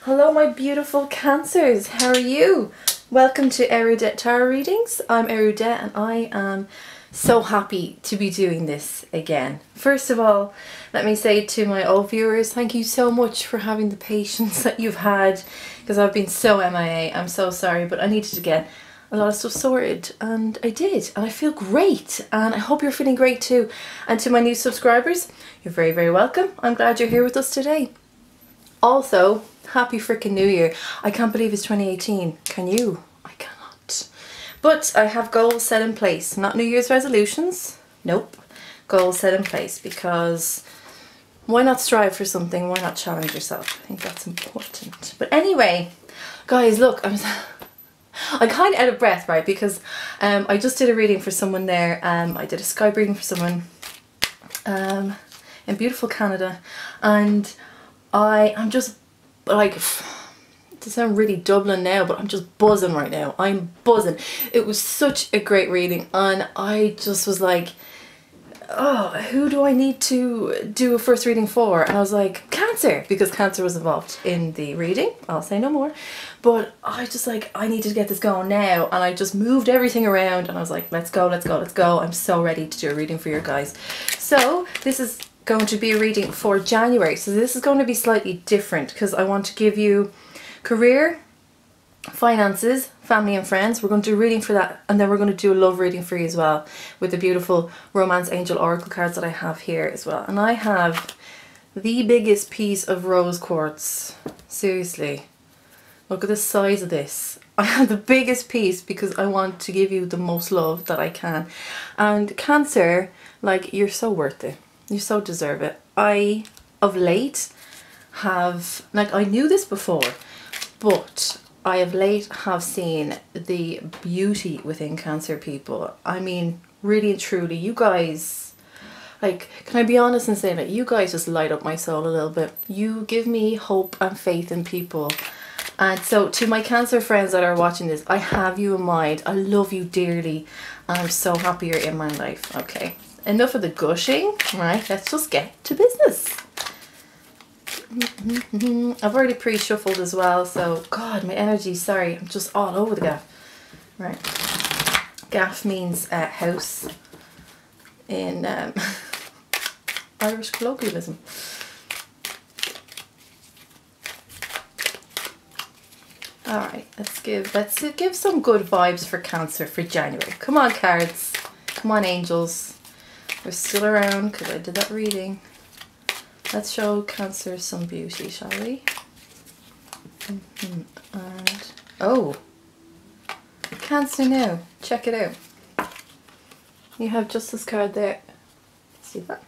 Hello my beautiful Cancers, how are you? Welcome to Eriu Tarot Readings. I'm Eriu and I am so happy to be doing this again. First of all, let me say to my old viewers, thank you so much for having the patience that you've had, because I've been so MIA. I'm so sorry, but I needed to get a lot of stuff sorted and I did, and I feel great, and I hope you're feeling great too. And to my new subscribers, you're very, very welcome. I'm glad you're here with us today. Also, happy freaking New Year. I can't believe it's 2018. Can you? I cannot. But I have goals set in place. Not New Year's resolutions. Nope. Goals set in place, because why not strive for something? Why not challenge yourself? I think that's important. But anyway, guys, look, I'm kind of out of breath, right? Because I just did a reading for someone there. I did a Skype reading for someone in beautiful Canada, and I'm just like, to sound really Dublin now, but I'm just buzzing right now. I'm buzzing. It was such a great reading, and I just was like, oh, who do I need to do a first reading for? And I was like, Cancer, because Cancer was involved in the reading. I'll say no more. But I just like, I need to get this going now, and I just moved everything around, and I was like, let's go, let's go, let's go. I'm so ready to do a reading for you guys. So this is going to be a reading for January. So this is going to be slightly different, because I want to give you career, finances, family and friends. We're going to do a reading for that, and then we're going to do a love reading for you as well, with the beautiful Romance Angel Oracle cards that I have here as well. And I have the biggest piece of rose quartz. Seriously, look at the size of this. I have the biggest piece because I want to give you the most love that I can. And Cancer, like, you're so worth it. You so deserve it. I, of late, have, like, I knew this before, but I of late have seen the beauty within Cancer people. I mean, really and truly, you guys, like, can I be honest and say that you guys just light up my soul a little bit. You give me hope and faith in people. And so to my Cancer friends that are watching this, I have you in mind. I love you dearly, and I'm so happy you're in my life. Okay, enough of the gushing, right? Let's just get to business. I've already pre-shuffled as well, so God, my energy, sorry, I'm just all over the gaff. Right, gaff means house in Irish colloquialism. All right, let's give some good vibes for Cancer for January. Come on, cards. Come on, angels. We're still around because I did that reading. Let's show Cancer some beauty, shall we? And oh, Cancer now. Check it out. You have Justice card there. See that?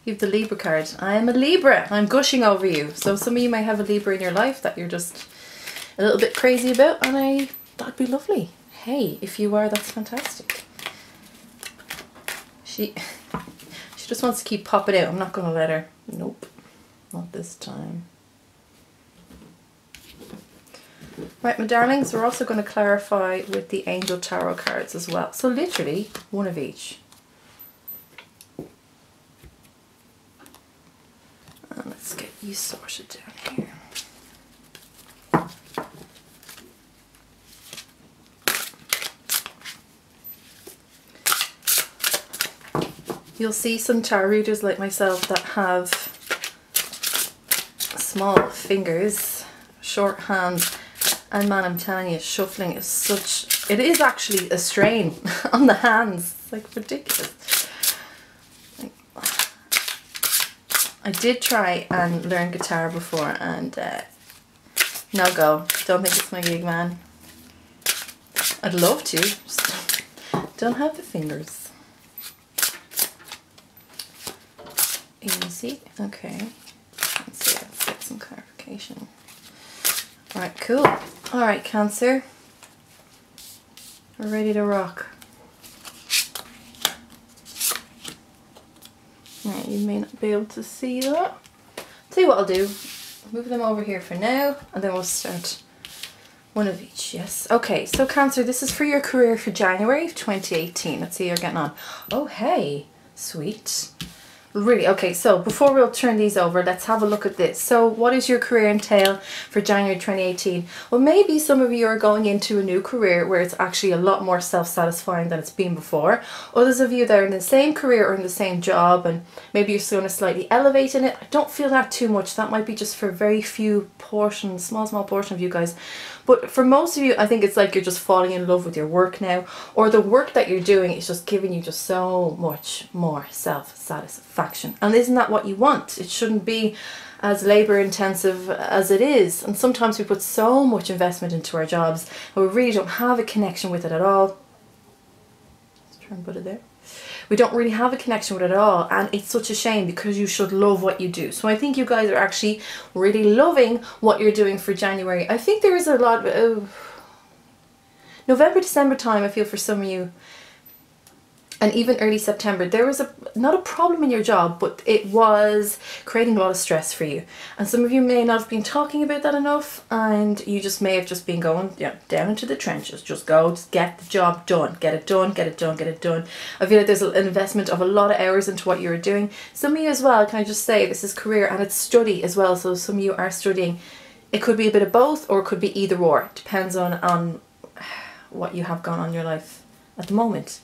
You have the Libra card. I am a Libra. I'm gushing over you. So some of you may have a Libra in your life that you're just a little bit crazy about, and that'd be lovely. Hey, if you are, that's fantastic. She just wants to keep popping out. I'm not going to let her. Nope, not this time. Right, my darlings, we're also going to clarify with the Angel Tarot cards as well. So literally, one of each. And let's get you sorted down here. You'll see some tarot readers like myself that have small fingers, short hands, and man, I'm telling you, shuffling is such, it is actually a strain on the hands. It's like ridiculous. I did try and learn guitar before, and no go. Don't think it's my gig, man. I'd love to, just don't have the fingers. Easy. Okay. Let's see. Let's get some clarification. Alright, cool. Alright, Cancer. We're ready to rock. Right, you may not be able to see that. Tell you what I'll do. Move them over here for now, and then we'll start one of each. Yes. Okay, so Cancer, this is for your career for January 2018. Let's see how you're getting on. Oh, hey. Sweet. Really, okay, so before we'll turn these over, let's have a look at this. So what is your career entail for January 2018? Well, maybe some of you are going into a new career where it's actually a lot more self-satisfying than it's been before. Others of you that are in the same career or in the same job, and maybe you're going to slightly elevate in it. I don't feel that too much. That might be just for very few portions, small portion of you guys. But for most of you, I think it's like you're just falling in love with your work now, or the work that you're doing is just giving you just so much more self-satisfaction. And isn't that what you want? It shouldn't be as labor intensive as it is. And sometimes we put so much investment into our jobs and we really don't have a connection with it at all. Let's try and put it there. We don't really have a connection with it at all, and it's such a shame because you should love what you do. So I think you guys are actually really loving what you're doing for January. I think there is a lot of November, December time, I feel for some of you, and even early September, there was not a problem in your job, but it was creating a lot of stress for you. And some of you may not have been talking about that enough, and you just may have just been going down into the trenches. Just get the job done. Get it done, get it done, get it done. I feel like there's an investment of a lot of hours into what you're doing. Some of you as well, can I just say, this is career and it's study as well. So some of you are studying. It could be a bit of both, or it could be either or. It depends on what you have going on in your life at the moment.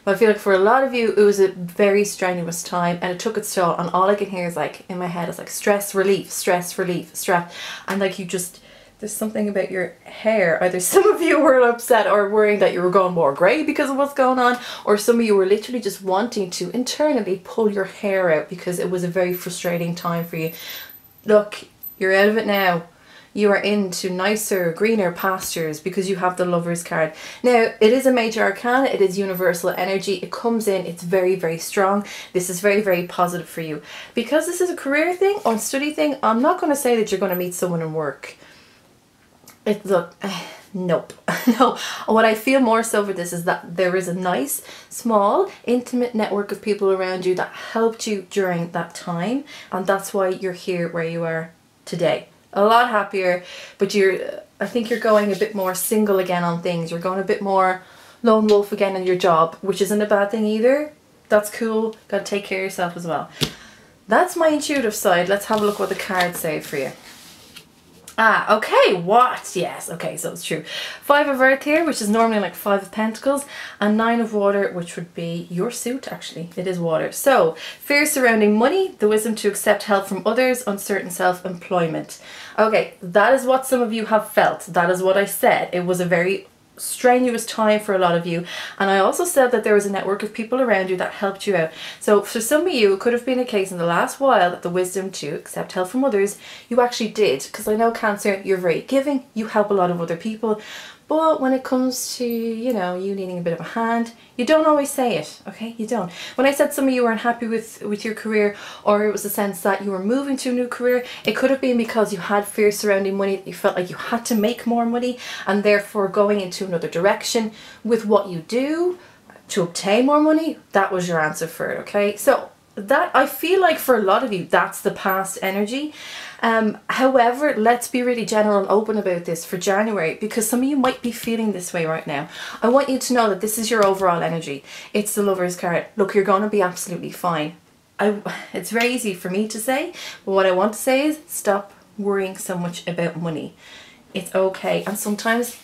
But I feel like for a lot of you, it was a very strenuous time and it took its toll. And all I can hear is like, in my head, it's like stress relief, stress relief, stress. And like you just, there's something about your hair. Either some of you were upset or worrying that you were going more grey because of what's going on. Or some of you were literally just wanting to internally pull your hair out because it was a very frustrating time for you. Look, you're out of it now. You are into nicer, greener pastures because you have the Lovers card. Now, it is a major arcana, it is universal energy, it comes in, it's very, very strong. This is very, very positive for you. Because this is a career thing or study thing, I'm not going to say that you're going to meet someone in work. Nope. No. What I feel more so for this is that there is a nice, small, intimate network of people around you that helped you during that time. And that's why you're here where you are today. A lot happier, but I think you're going a bit more single again on things. You're going a bit more lone wolf again in your job, which isn't a bad thing either. That's cool. Got to take care of yourself as well. That's my intuitive side. Let's have a look what the cards say for you. Ah, okay, what? Yes, okay, so it's true. 5 of Earth here, which is normally like 5 of Pentacles, and 9 of Water, which would be your suit, actually. It is water. So, fear surrounding money, the wisdom to accept help from others, uncertain self-employment. Okay, that is what some of you have felt. That is what I said. It was a very strenuous time for a lot of you, and I also said that there was a network of people around you that helped you out. So for some of you, it could have been a case in the last while that the wisdom to accept help from others you actually did, because I know Cancer, you're very giving, you help a lot of other people, but when it comes to, you know, you needing a bit of a hand, you don't always say it, okay? You don't. When I said some of you were unhappy with your career, or it was a sense that you were moving to a new career, it could have been because you had fear surrounding money, you felt like you had to make more money, and therefore going into another direction with what you do to obtain more money, that was your answer for it, okay? So that, I feel like for a lot of you, that's the past energy. However, let's be really general and open about this for January, because some of you might be feeling this way right now. I want you to know that this is your overall energy. It's the Lovers card. Look, you're going to be absolutely fine. It's very easy for me to say, but what I want to say is stop worrying so much about money. It's okay. And sometimes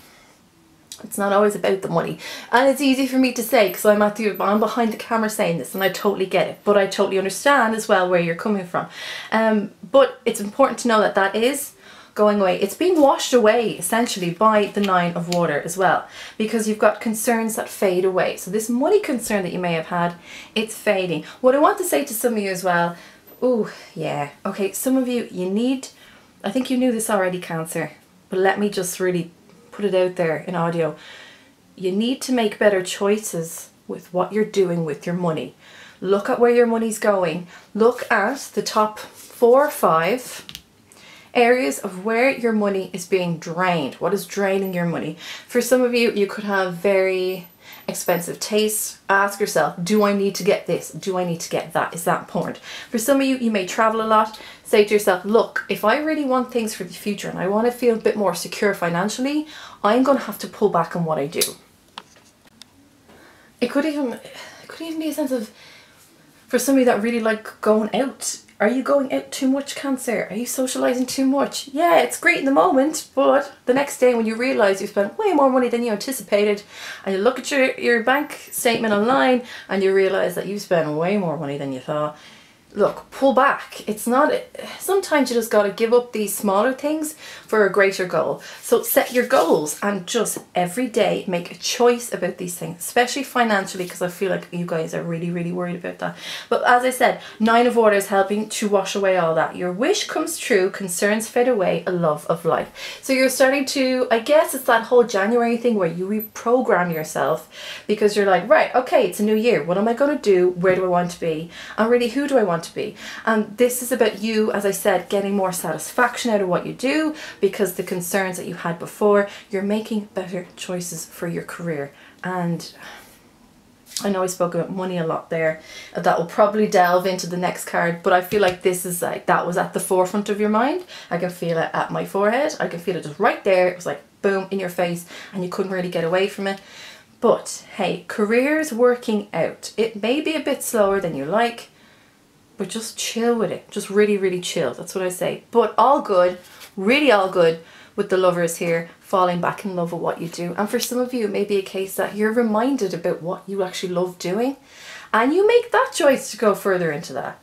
it's not always about the money, and it's easy for me to say because I'm behind the camera saying this, and I totally get it, but I totally understand as well where you're coming from. But it's important to know that that is going away. It's being washed away essentially by the 9 of Water as well, because you've got concerns that fade away. So this money concern that you may have had, it's fading. What I want to say to some of you as well, oh yeah, okay, some of you, I think you knew this already, Cancer, but let me just really put it out there in audio. You need to make better choices with what you're doing with your money. Look at where your money's going. Look at the top 4 or 5 areas of where your money is being drained. What is draining your money? For some of you, you could have very expensive tastes. Ask yourself, do I need to get this? Do I need to get that? Is that important? For some of you, you may travel a lot. Say to yourself, look, if I really want things for the future and I want to feel a bit more secure financially, I'm going to have to pull back on what I do. It could even be a sense of For some of you that really like going out, are you going out too much, Cancer? Are you socializing too much? Yeah, it's great in the moment, but the next day when you realize you spent way more money than you anticipated, and you look at your bank statement online and you realize that you spent way more money than you thought, look, pull back. It's not, sometimes you just got to give up these smaller things for a greater goal. So set your goals and just every day make a choice about these things, especially financially, because I feel like you guys are really, really worried about that. But as I said, 9 of Water is helping to wash away all that. Your wish comes true, concerns fade away, a love of life. So you're starting to, I guess it's that whole January thing where you reprogram yourself, because you're like, right, okay, it's a new year. What am I going to do? Where do I want to be? And really, who do I want to be? And this is about you, as I said, getting more satisfaction out of what you do, because the concerns that you had before, you're making better choices for your career. And I know I spoke about money a lot there. That will probably delve into the next card, but I feel like this is like, that was at the forefront of your mind. I can feel it at my forehead. I can feel it just right there. It was like boom in your face and you couldn't really get away from it. But hey, career's working out. It may be a bit slower than you like, but just chill with it. Just really, really chill. That's what I say. But all good, really all good with the Lovers here, falling back in love with what you do. And for some of you, it may be a case that you're reminded about what you actually love doing, and you make that choice to go further into that.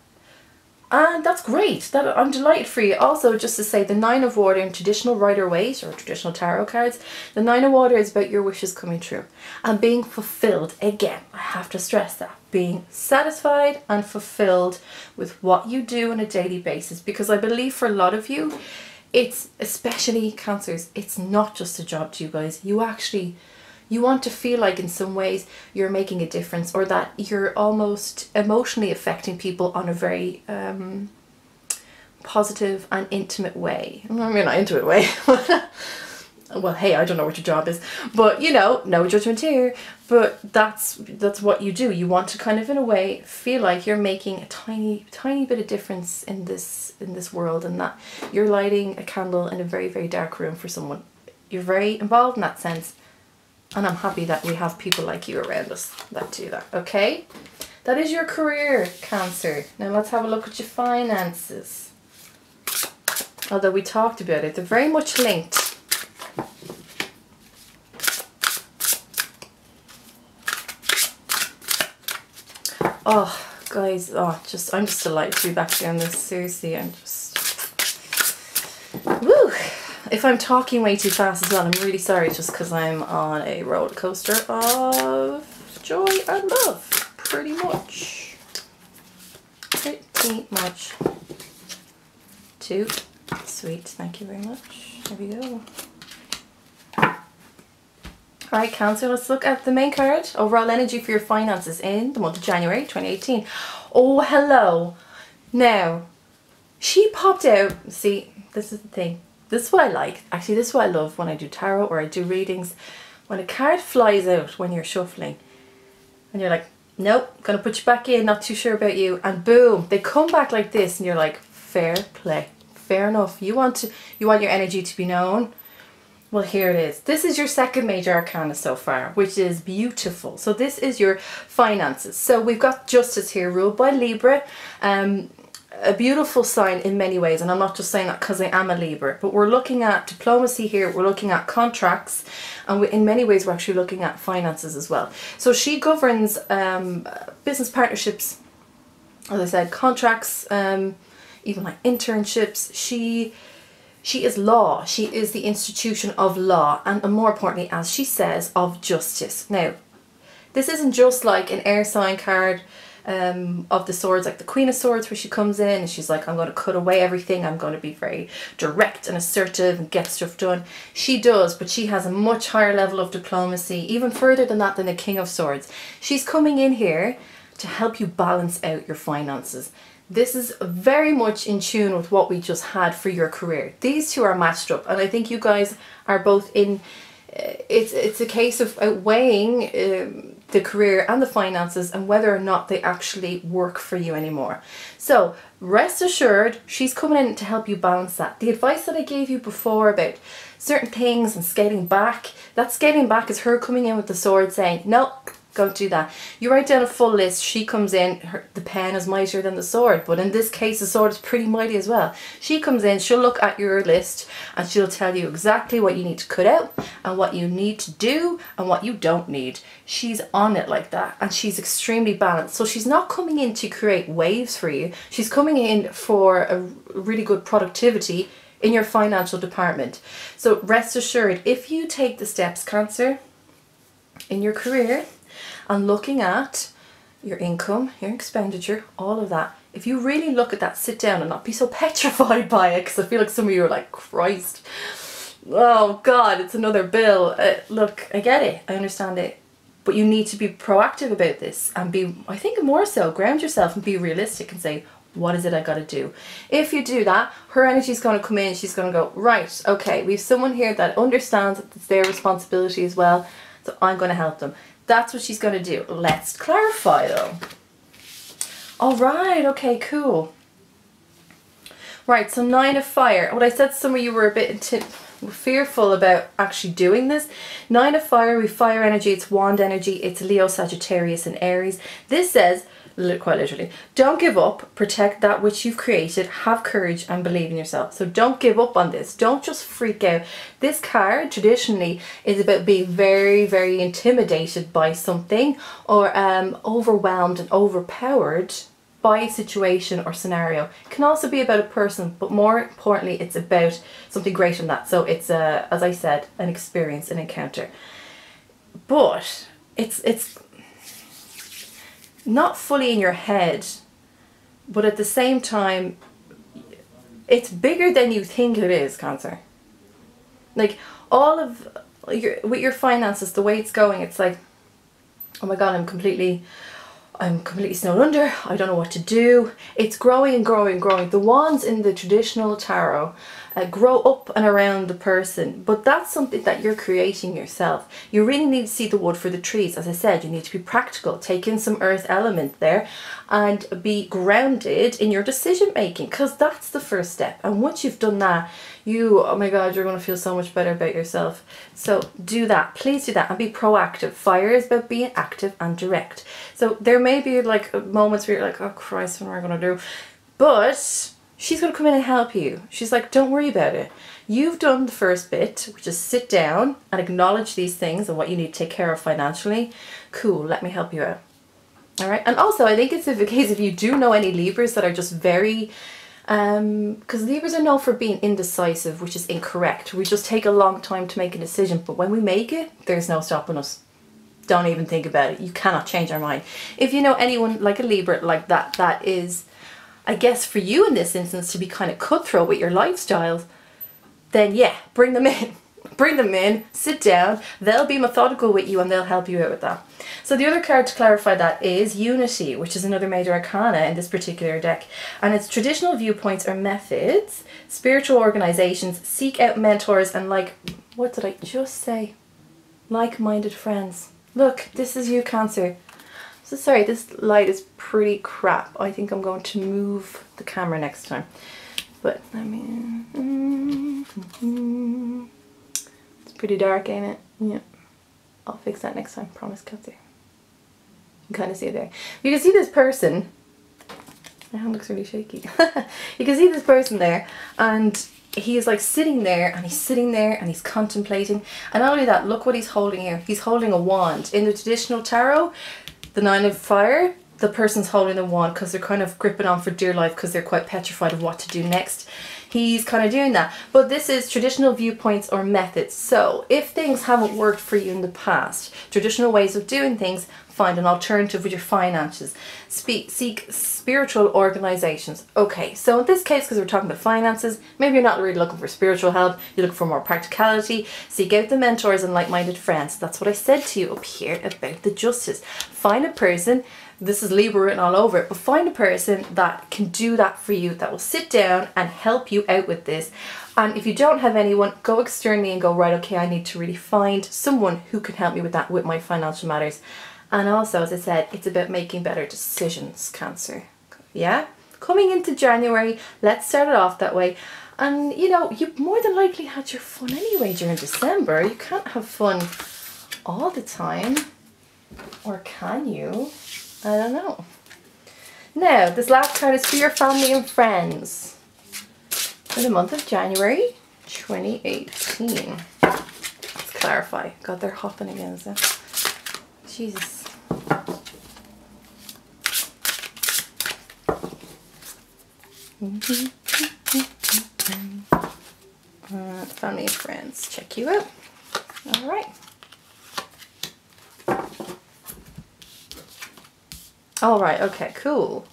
And that's great. I'm delighted for you. Also, just to say, the 9 of Water in traditional Rider-Waite or traditional tarot cards, the 9 of Water is about your wishes coming true and being fulfilled. Again, I have to stress that. Being satisfied and fulfilled with what you do on a daily basis. Because I believe for a lot of you, it's, especially Cancers, it's not just a job to you guys. You want to feel like in some ways you're making a difference, or that you're almost emotionally affecting people on a very positive and intimate way. I mean, not intimate way. Well, hey, I don't know what your job is, but you know, no judgment here. But that's what you do. You want to kind of, in a way, feel like you're making a tiny bit of difference in this world, and that you're lighting a candle in a very, very dark room for someone. You're very involved in that sense. And I'm happy that we have people like you around us that do that, okay? That is your career, Cancer. Now let's have a look at your finances. Although we talked about it, they're very much linked. Oh, guys, I'm just delighted to be back doing this. Seriously, I'm just... Woo! If I'm talking way too fast as well, I'm really sorry. It's just because I'm on a roller coaster of joy and love. Pretty much. Pretty much. Too sweet. Thank you very much. There we go. Alright, Cancer, let's look at the main card. Overall energy for your finances in the month of January 2018. Oh, hello. Now, she popped out. See, this is the thing. This is what I like. Actually, this is what I love when I do tarot or I do readings. When a card flies out when you're shuffling and you're like, nope, gonna put you back in, not too sure about you, and boom, they come back like this and you're like, fair play, fair enough. You want your energy to be known. Well, here it is. This is your second major arcana so far, which is beautiful. So this is your finances. So we've got Justice here, ruled by Libra. A beautiful sign in many ways, and I'm not just saying that because I am a Libra, but we're looking at diplomacy here, we're looking at contracts, and in many ways we're actually looking at finances as well. So she governs business partnerships, as I said, contracts, even like internships. She is law. She is the institution of law, and more importantly, as she says, of justice. Now, this isn't just like an air sign card of the swords, like the Queen of Swords, where she comes in and she's like, I'm going to cut away everything, I'm going to be very direct and assertive and get stuff done. She does, but she has a much higher level of diplomacy, even further than that, than the King of Swords. She's coming in here to help you balance out your finances. This is very much in tune with what we just had for your career. These two are matched up, and I think you guys are both in, it's a case of outweighing the career and the finances and whether or not they actually work for you anymore. So rest assured, she's coming in to help you balance that. The advice that I gave you before about certain things and scaling back, that scaling back is her coming in with the sword saying, no, Go do that. You write down a full list. She comes in, the pen is mightier than the sword, but in this case the sword is pretty mighty as well. She comes in, she'll look at your list and she'll tell you exactly what you need to cut out and what you need to do and what you don't need. She's on it like that, and she's extremely balanced. So she's not coming in to create waves for you. She's coming in for a really good productivity in your financial department. So rest assured, if you take the steps, Cancer, in your career, and looking at your income, your expenditure, all of that, if you really look at that, sit down and not be so petrified by it, because I feel like some of you are like, Christ, oh God, it's another bill. Look, I get it, I understand it, but you need to be proactive about this and be, I think more so, ground yourself and be realistic and say, what is it I got to do? If you do that, her energy is going to come in, she's going to go, right, okay, we have someone here that understands that it's their responsibility as well, so I'm going to help them. That's what she's going to do. Let's clarify though. All right, okay, cool. Right, so 9 of fire. What I said, some of you were a bit fearful about actually doing this. 9 of fire, we fire energy, it's wand energy, it's Leo, Sagittarius and Aries. This says, quite literally, don't give up, protect that which you've created, have courage and believe in yourself. So don't give up on this, don't just freak out. This card traditionally is about being very, very intimidated by something, or overwhelmed and overpowered by a situation or scenario. It can also be about a person, but more importantly it's about something greater than that. So it's as I said, an experience, an encounter. But it's not fully in your head, but at the same time it's bigger than you think it is, Cancer. Like all of with your finances, the way it's going, it's like, oh my God, I'm completely snowed under, I don't know what to do. It's growing and growing and growing. The wands in the traditional tarot grow up and around the person, but that's something that you're creating yourself. You really need to see the wood for the trees. As I said, you need to be practical, take in some earth element there and be grounded in your decision making, because that's the first step. And once you've done that, oh my God, you're going to feel so much better about yourself. So do that, please do that, and be proactive. Fire is about being active and direct. So there may be like moments where you're like, oh Christ, what am I going to do? But she's going to come in and help you. She's like, don't worry about it. You've done the first bit, which is sit down and acknowledge these things and what you need to take care of financially. Cool, let me help you out. All right. And also, I think it's the case if you do know any Libras that are just very, because Libras are known for being indecisive, which is incorrect. We just take a long time to make a decision, but when we make it, there's no stopping us. Don't even think about it. You cannot change our mind. If you know anyone like a Libra like that, that is, I guess for you in this instance, to be kind of cutthroat with your lifestyles, then yeah, bring them in. Bring them in, sit down, they'll be methodical with you and they'll help you out with that. So the other card to clarify that is Unity, which is another major arcana in this particular deck. And it's traditional viewpoints or methods, spiritual organizations, seek out mentors and what did I just say? Like-minded friends. Look, this is you, Cancer. So sorry, this light is pretty crap. I think I'm going to move the camera next time. But I mean, it's pretty dark, ain't it? Yeah. I'll fix that next time, promise, Cancer. You can kind of see it there. You can see this person. My hand looks really shaky. You can see this person there, and he is like sitting there, and he's sitting there, and he's contemplating. And not only that, look what he's holding here. He's holding a wand. In the traditional tarot, the 9 of fire, the person's holding the wand because they're kind of gripping on for dear life because they're quite petrified of what to do next. He's kind of doing that. But this is traditional viewpoints or methods. So if things haven't worked for you in the past, traditional ways of doing things, find an alternative with your finances. Seek spiritual organizations. Okay, so in this case, because we're talking about finances, maybe you're not really looking for spiritual help, you're looking for more practicality. Seek out the mentors and like-minded friends. That's what I said to you up here about the justice. Find a person, this is Libra written all over it, but find a person that can do that for you, that will sit down and help you out with this. And if you don't have anyone, go externally and go, right, okay, I need to really find someone who can help me with that, with my financial matters. And also, as I said, it's about making better decisions, Cancer. Yeah? Coming into January, let's start it off that way. And, you know, you more than likely had your fun anyway during December. You can't have fun all the time. Or can you? I don't know. Now, this last card is for your family and friends for the month of January 2018. Let's clarify. God, they're hopping again, is it? Jesus. Family and friends, check you out. All right. All right, okay, cool.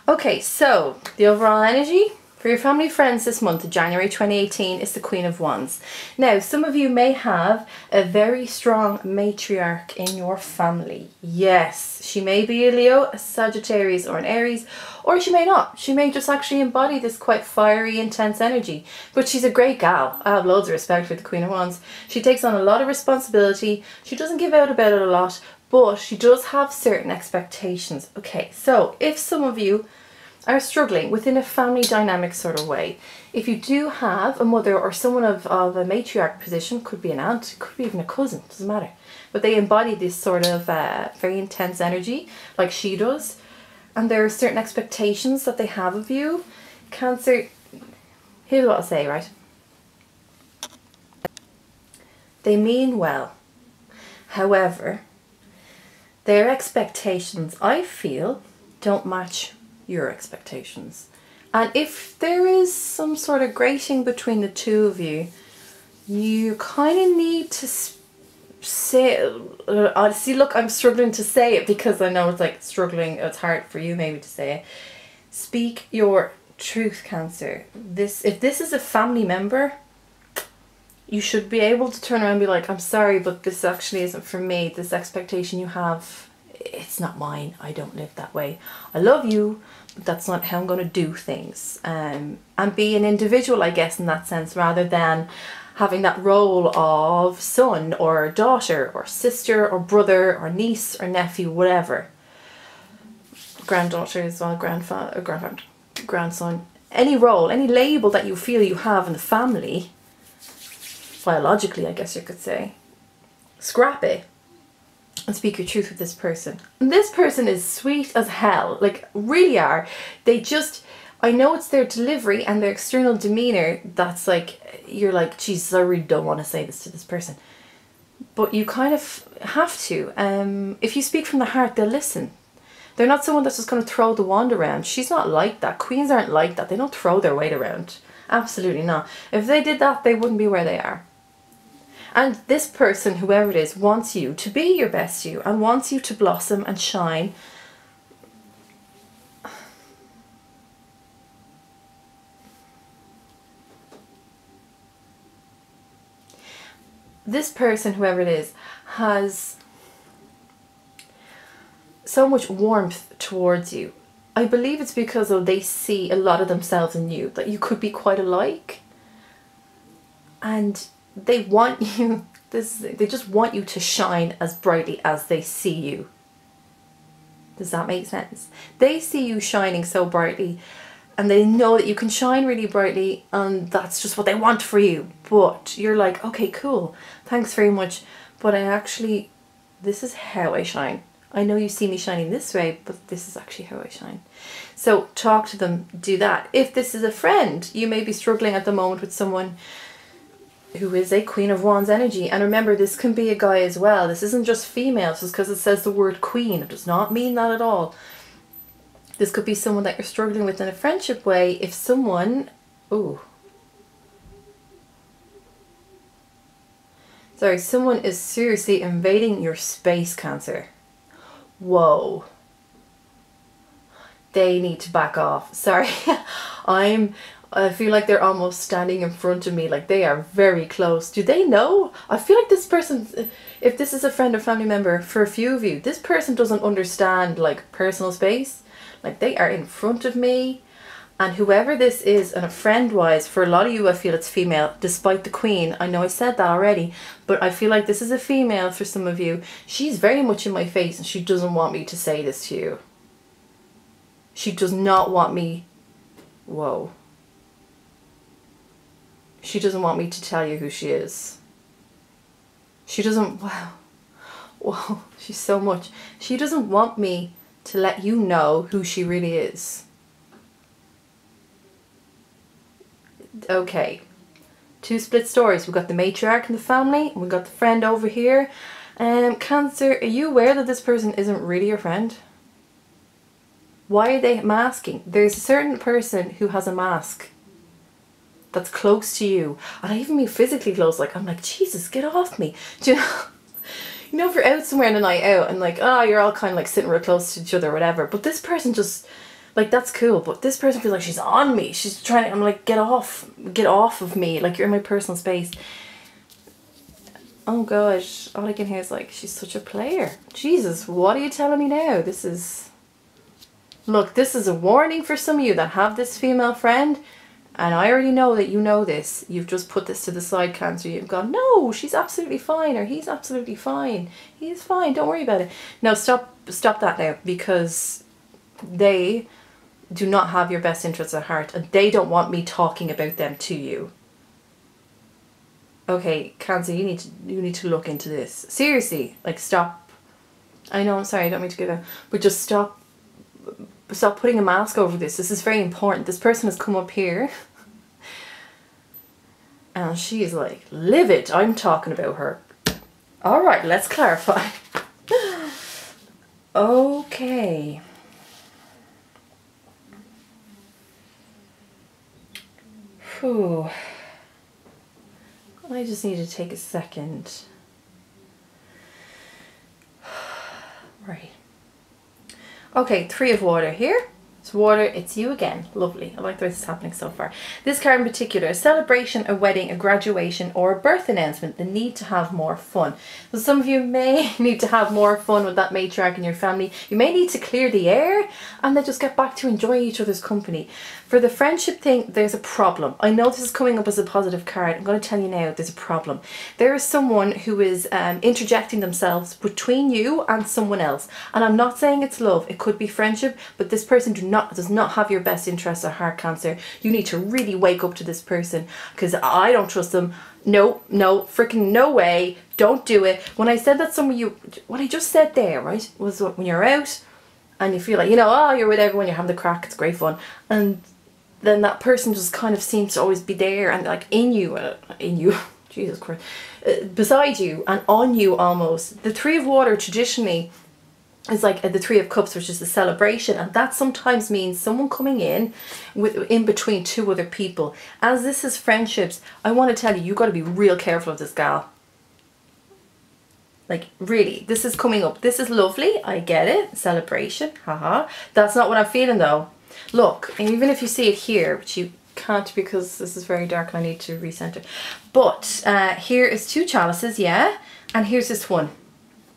Okay, so the overall energy for your family friends this month of January 2018 is the Queen of Wands. Now, some of you may have a very strong matriarch in your family. Yes, she may be a Leo, a Sagittarius or an Aries, or she may not. She may just actually embody this quite fiery, intense energy. But she's a great gal. I have loads of respect for the Queen of Wands. She takes on a lot of responsibility. She doesn't give out about it a lot, but she does have certain expectations. Okay, so if some of you are struggling within a family dynamic sort of way, if you do have a mother or someone of a matriarch position, could be an aunt, could be even a cousin, doesn't matter, but they embody this sort of very intense energy like she does, and there are certain expectations that they have of you, Cancer, here's what I'll say, right? They mean well. However, their expectations, I feel, don't match your expectations. And if there is some sort of grating between the two of you, you kind of need to say, see, look, I'm struggling to say it because I know it's like struggling, it's hard for you maybe to say it. Speak your truth, Cancer. If this is a family member, you should be able to turn around and be like, I'm sorry, but this actually isn't for me. This expectation you have, it's not mine. I don't live that way. I love you, but that's not how I'm going to do things. And be an individual, I guess, in that sense, rather than having that role of son or daughter or sister or brother or niece or nephew, whatever. Granddaughter as well, grandfather, grandson. Any role, any label that you feel you have in the family, biologically, I guess you could say, scrap it and speak your truth with this person. And this person is sweet as hell, like really are. They just, I know it's their delivery and their external demeanor that's like, you're like, Jesus, I really don't want to say this to this person. But you kind of have to. If you speak from the heart, they'll listen. They're not someone that's just going to throw the wand around. She's not like that. Queens aren't like that. They don't throw their weight around. Absolutely not. If they did that, they wouldn't be where they are. And this person, whoever it is, wants you to be your best you and wants you to blossom and shine. This person, whoever it is, has so much warmth towards you. I believe it's because they see a lot of themselves in you, that you could be quite alike. And they want you, they just want you to shine as brightly as they see you. Does that make sense? They see you shining so brightly and they know that you can shine really brightly and that's just what they want for you. But you're like, okay, cool, thanks very much. But this is how I shine. I know you see me shining this way, but this is actually how I shine. So talk to them, do that. If this is a friend, you may be struggling at the moment with someone who is a Queen of Wands energy. And remember, this can be a guy as well. This isn't just females just because it says the word queen. It does not mean that at all. This could be someone that you're struggling with in a friendship way. If someone, someone is seriously invading your space, Cancer. Whoa. They need to back off. Sorry. I feel like they're almost standing in front of me, like they are very close. Do they know? I feel like this person, if this is a friend or family member, for a few of you, this person doesn't understand like personal space. Like they are in front of me. And whoever this is, and a friend wise, for a lot of you I feel it's female, despite the queen. I know I said that already, but I feel like this is a female for some of you. She's very much in my face and she doesn't want me to say this to you. She does not want me, whoa. She doesn't want me to tell you who she is. She doesn't, wow. whoa, she's so much. She doesn't want me to let you know who she really is. Okay. Two split stories. We've got the matriarch in the family, and we've got the friend over here. Cancer, are you aware that this person isn't really your friend? Why are they masking? There's a certain person who has a mask that's close to you. And I even mean physically close. Like, I'm like, Jesus, get off me. Do you know? You know, if you're out somewhere on a night out and like, oh, you're all kind of like sitting real close to each other or whatever. But this person just, like, that's cool. But this person feels like she's on me. She's trying, I'm like, get off of me. Like, you're in my personal space. Oh gosh, all I can hear is like, she's such a player. Jesus, what are you telling me now? This is... Look, this is a warning for some of you that have this female friend. And I already know that you know this. You've just put this to the side, Cancer. You've gone, no, she's absolutely fine. Or he's absolutely fine. He's fine. Don't worry about it. No, stop that now. Because they do not have your best interests at heart. And they don't want me talking about them to you. Okay, Cancer, you need to look into this. Seriously, like, stop. I know, I'm sorry, I don't mean to give out, but just stop putting a mask over this. This is very important. This person has come up here and she is like livid. I'm talking about her. All right, let's clarify. Okay. Whew. I just need to take a second. Right. Okay, Three of Water here. It's water, it's you again. Lovely. I like the way this is happening so far. This card in particular, a celebration, a wedding, a graduation, or a birth announcement, the need to have more fun. So some of you may need to have more fun with that matriarch in your family. You may need to clear the air and then just get back to enjoying each other's company. For the friendship thing, there's a problem. I know this is coming up as a positive card. I'm going to tell you now, there's a problem. There is someone who is interjecting themselves between you and someone else. And I'm not saying it's love. It could be friendship, but this person does not have your best interests at heart, Cancer. You need to really wake up to this person because I don't trust them. No, freaking no way. Don't do it. When I said that what I just said there, right, was when you're out and you feel like, you know, oh, you're with everyone, you're having the crack, it's great fun. And then that person just kind of seems to always be there and like in you, Jesus Christ, beside you and on you almost. The Three of Water traditionally is like the Three of Cups, which is the celebration, and that sometimes means someone coming in between two other people. As this is friendships, I want to tell you, got to be real careful of this gal. Like, really, this is coming up. This is lovely, I get it, celebration, haha. That's not what I'm feeling though. Look, and even if you see it here, which you can't because this is very dark and I need to recenter. But here is two chalices, yeah, and here's this one.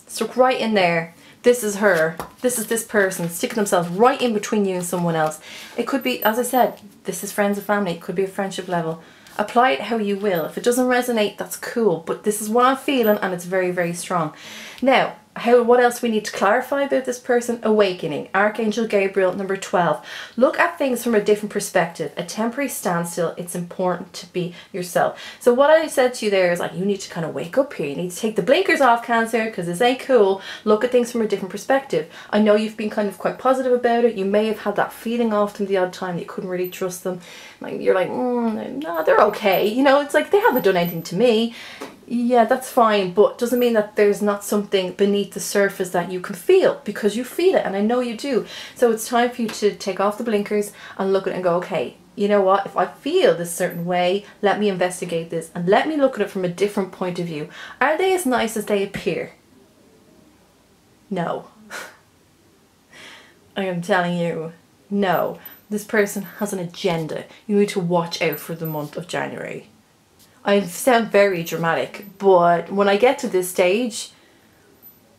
Stuck right in there. This is her. This is this person sticking themselves right in between you and someone else. It could be, as I said, this is friends and family. It could be a friendship level. Apply it how you will. If it doesn't resonate, that's cool. But this is what I'm feeling and it's very, very strong. Now, what else we need to clarify about this person? Awakening. Archangel Gabriel, number 12. Look at things from a different perspective. A temporary standstill. It's important to be yourself. So what I said to you there is like, you need to kind of wake up here. You need to take the blinkers off, Cancer, because this ain't cool. Look at things from a different perspective. I know you've been kind of quite positive about it. You may have had that feeling often the odd time that you couldn't really trust them. Like, you're like, no, they're okay. You know, it's like, they haven't done anything to me. Yeah, that's fine, but doesn't mean that there's not something beneath the surface that you can feel, because you feel it, and I know you do. So it's time for you to take off the blinkers and look at it and go, okay, you know what, if I feel this certain way, let me investigate this and let me look at it from a different point of view. Are they as nice as they appear? No. I am telling you, no. This person has an agenda. You need to watch out for the month of January. I sound very dramatic, but when I get to this stage,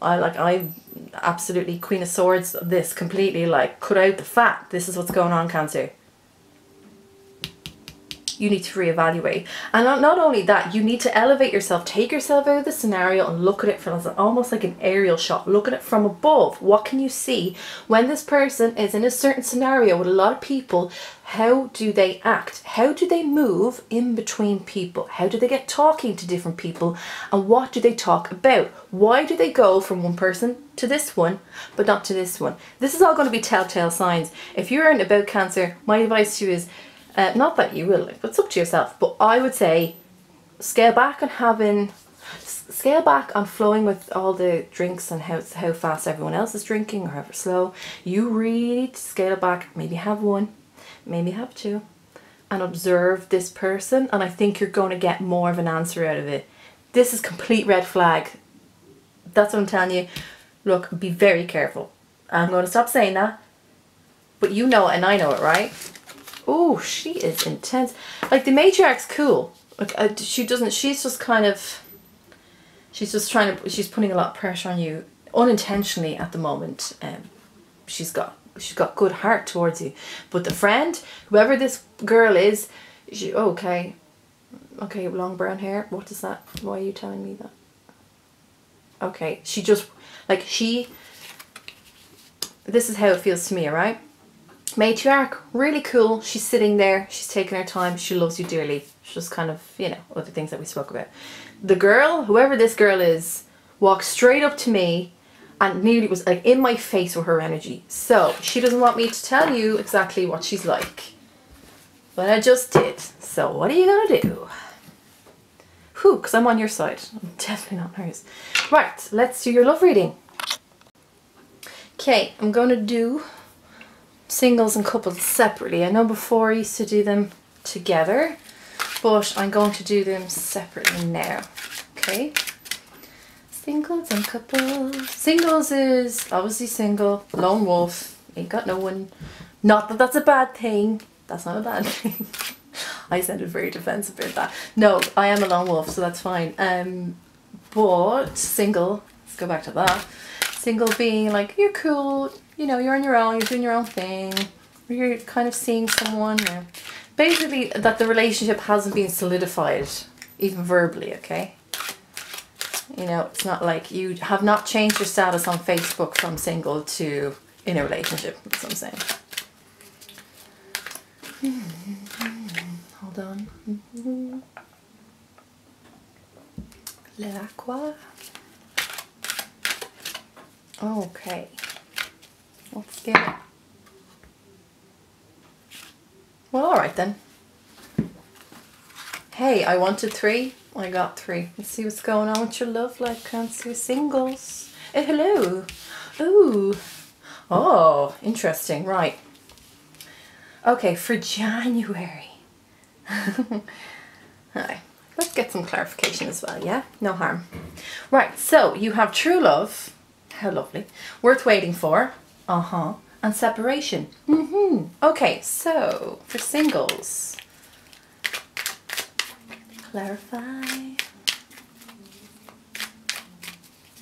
I absolutely Queen of Swords this completely, like, cut out the fat. This is what's going on, Cancer. you need to reevaluate. And not only that, you need to elevate yourself, take yourself out of the scenario and look at it from almost like an aerial shot. Look at it from above. What can you see when this person is in a certain scenario with a lot of people? How do they act? How do they move in between people? How do they get talking to different people? And what do they talk about? Why do they go from one person to this one, but not to this one? This is all going to be telltale signs. If you're in about Cancer, my advice to you is, not that you will, but it's up to yourself, but I would say scale back on flowing with all the drinks and how fast everyone else is drinking or however slow. You really need to scale back, maybe have one, maybe have two, and observe this person, and I think you're going to get more of an answer out of it. This is complete red flag. That's what I'm telling you. Look, be very careful. I'm going to stop saying that, but you know it and I know it, right? Oh, she is intense. Like, the matriarch's cool. Like, she's just kind of, she's putting a lot of pressure on you unintentionally at the moment. She's got good heart towards you. But the friend, whoever this girl is, okay, long brown hair. What is that? Why are you telling me that? Okay, she just, like, this is how it feels to me, right? Matriarch, really cool. She's sitting there. She's taking her time. She loves you dearly. She's just kind of, you know, other things that we spoke about. The girl, whoever this girl is, walked straight up to me and nearly was like in my face with her energy. So she doesn't want me to tell you exactly what she's like, but I just did. So what are you gonna do? Whew, because I'm on your side. I'm definitely not hers. Right, let's do your love reading. Okay, I'm going to do singles and couples separately. I know before I used to do them together, but I'm going to do them separately now. Okay, singles and couples. Singles is obviously single, lone wolf, ain't got no one. Not that that's a bad thing. That's not a bad thing. I sounded very defensive about that. No, I am a lone wolf, so that's fine. But single, let's go back to that. Single being like, you're cool, you know, you're on your own, you're doing your own thing, or you're kind of seeing someone, or basically that the relationship hasn't been solidified, even verbally, okay? You know, it's not like you have not changed your status on Facebook from single to in a relationship, that's what I'm saying. Hold on. L'aqua. Okay. Let's get it. Well, alright then. Hey, I wanted 3. I got 3. Let's see what's going on with your love life, Cancer. Singles. Hello. Ooh. Oh, interesting. Right. Okay, for January. Alright. Let's get some clarification as well, yeah? No harm. Right, so you have true love. How lovely. Worth waiting for. And separation. Okay, so for singles. Clarify.